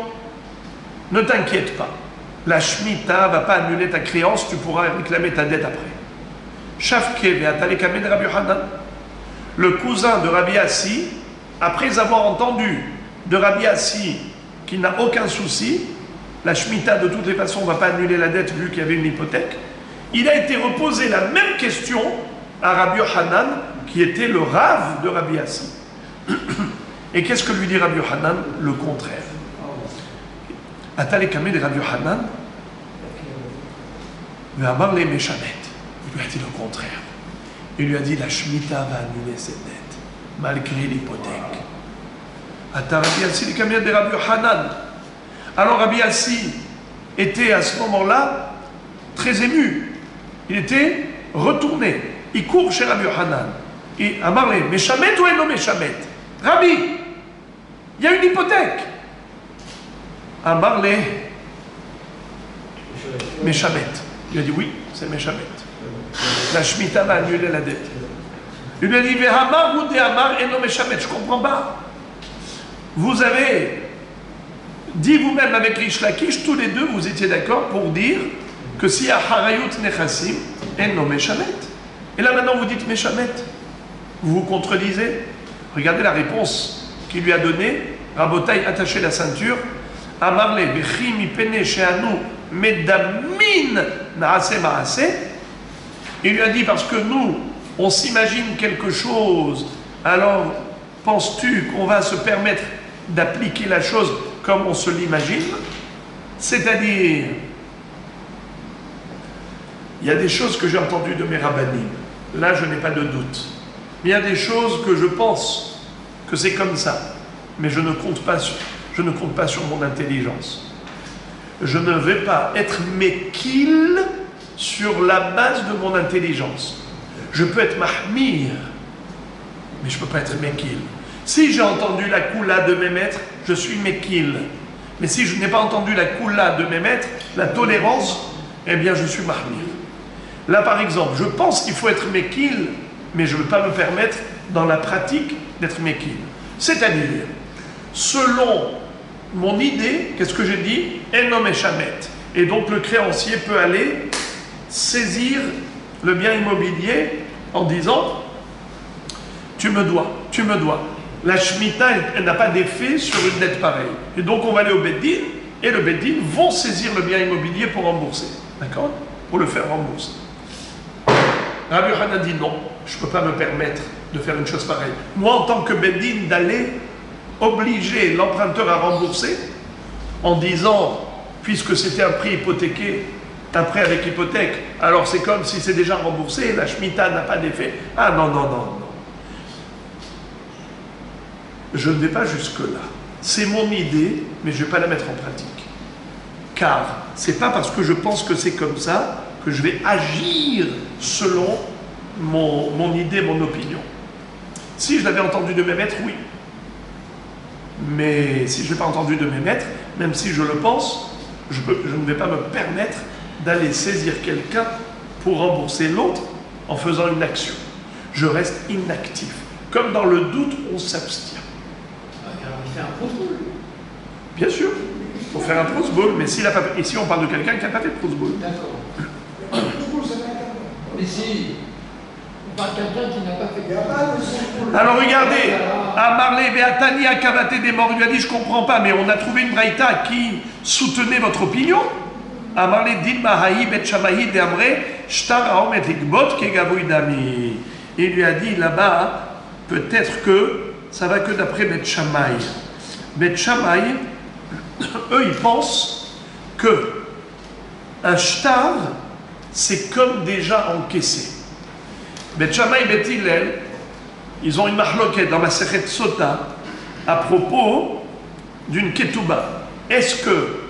Ne t'inquiète pas. La Shemitah ne va pas annuler ta créance, tu pourras réclamer ta dette après. Shafke ve'atal et Kamé de Rabbi Hanan. Le cousin de Rabbi Assi, après avoir entendu de Rabbi Assi qu'il n'a aucun souci, la Shemitah de toutes les façons ne va pas annuler la dette vu qu'il y avait une hypothèque, il a été reposé la même question à Rabbi Hanan, qui était le rave de Rabbi Assi. Et qu'est-ce que lui dit Rabbi Hanan? Le contraire. Atal Kamé de Rabbi Hanan, il lui a dit le contraire. Il lui a dit la Shemitah va annuler cette dette, malgré l'hypothèque. Atal Rabbi Assi de Kamé de Rabbi Hanan. Alors Rabbi Assi était à ce moment-là très ému. Il était retourné. Il court chez Rabbi Hanan. Et Amarle, Meshamet ou Eno Meshamet? Rabbi, il y a une hypothèque. Amarle, Meshamet. Il a dit oui, c'est Meshamet. La Shemitah va annuler la dette. Il lui a dit, Vehamar ou Dehamar Eno Meshamet. Je ne comprends pas. Vous avez dit vous-même avec Rish Lakish, tous les deux, vous étiez d'accord pour dire que si à Harayut Nechassim, Eno Meshamet. Et là maintenant vous dites Meshamet. Vous vous contredisez. Regardez la réponse qu'il lui a donnée. Rabotai, attachez la ceinture. Amarle, Bechi mi pene sheanu medamin naase maase. Il lui a dit parce que nous, on s'imagine quelque chose, alors penses-tu qu'on va se permettre d'appliquer la chose comme on se l'imagine? C'est-à-dire, il y a des choses que j'ai entendues de mes rabbinim. Là, je n'ai pas de doute. Mais il y a des choses que je pense que c'est comme ça. Mais je ne compte pas sur mon intelligence. Je ne vais pas être mekil sur la base de mon intelligence. Je peux être mahmir, mais je ne peux pas être mekil. Si j'ai entendu la koula de mes maîtres, je suis mekil. Mais si je n'ai pas entendu la koula de mes maîtres, la tolérance, eh bien je suis mahmir. Là par exemple, je pense qu'il faut être mekil, mais je ne veux pas me permettre dans la pratique d'être mekil. C'est-à-dire, selon mon idée, qu'est-ce que j'ai dit? Eno meshamet. Et donc le créancier peut aller saisir le bien immobilier en disant tu me dois. La Shemitah, elle n'a pas d'effet sur une dette pareille. Et donc on va aller au Beddin et le Beddin vont saisir le bien immobilier pour rembourser. D'accord? Pour le faire rembourser. Rabbi Yochanan dit non, je ne peux pas me permettre de faire une chose pareille. Moi, en tant que Beddin, d'aller obliger l'emprunteur à rembourser en disant, puisque c'était un prix hypothéqué, un prêt avec hypothèque, alors c'est comme si c'est déjà remboursé, la Shemitah n'a pas d'effet. Ah non, non, non, non. Je ne vais pas jusque-là. C'est mon idée, mais je ne vais pas la mettre en pratique. Car ce n'est pas parce que je pense que c'est comme ça que je vais agir selon mon idée, mon opinion. Si je l'avais entendu de mes maîtres, oui. Mais si je ne l'ai pas entendu de mes maîtres, même si je le pense, je ne vais pas me permettre d'aller saisir quelqu'un pour rembourser l'autre en faisant une action. Je reste inactif. Comme dans le doute, on s'abstient. Alors il fait un prosbol. Bien sûr, il faut faire un prosbol, mais s'il a pas fait, ici on parle de quelqu'un qui n'a pas fait de prosbol. D'accord. Mais si on parle de quelqu'un qui n'a pas fait Il n'y a pas de prosbol. Alors regardez, à Marley Beatani à Kavaté des morts, il lui a dit je comprends pas, mais on a trouvé une braïta qui soutenait votre opinion. À Marley Din Mahaï Bet Shamahi de Amre Shtar Aom et Igbot Kegavoui Dami. Il lui a dit là-bas, peut-être que ça va que d'après Bet Shammai. Bet Shammai, eux ils pensent que un shtar c'est comme déjà encaissé. Bet Shammai et Bet Hillel, ils ont une mahloket dans la Sechet Sota à propos d'une ketouba. Est-ce que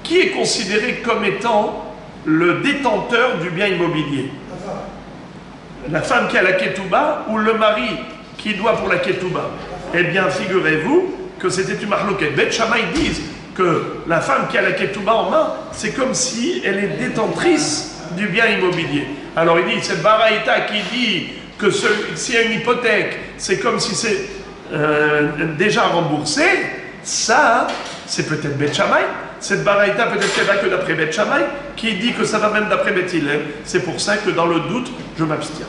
qui est considéré comme étant le détenteur du bien immobilier? La femme qui a la ketouba ou le mari qui doit pour la ketouba? Eh bien, figurez-vous que c'était une mahloket. Bet Shammai disent que la femme qui a la ketouba en main, c'est comme si elle est détentrice du bien immobilier. Alors il dit, cette baraïta qui dit que s'il y a une hypothèque, c'est comme si c'est déjà remboursé, ça, c'est peut-être Bet Shammai. Cette baraïta, peut-être qu'elle va que d'après Bet Shammai, qui dit que ça va même d'après Bet Hillel. C'est pour ça que dans le doute, je m'abstiens.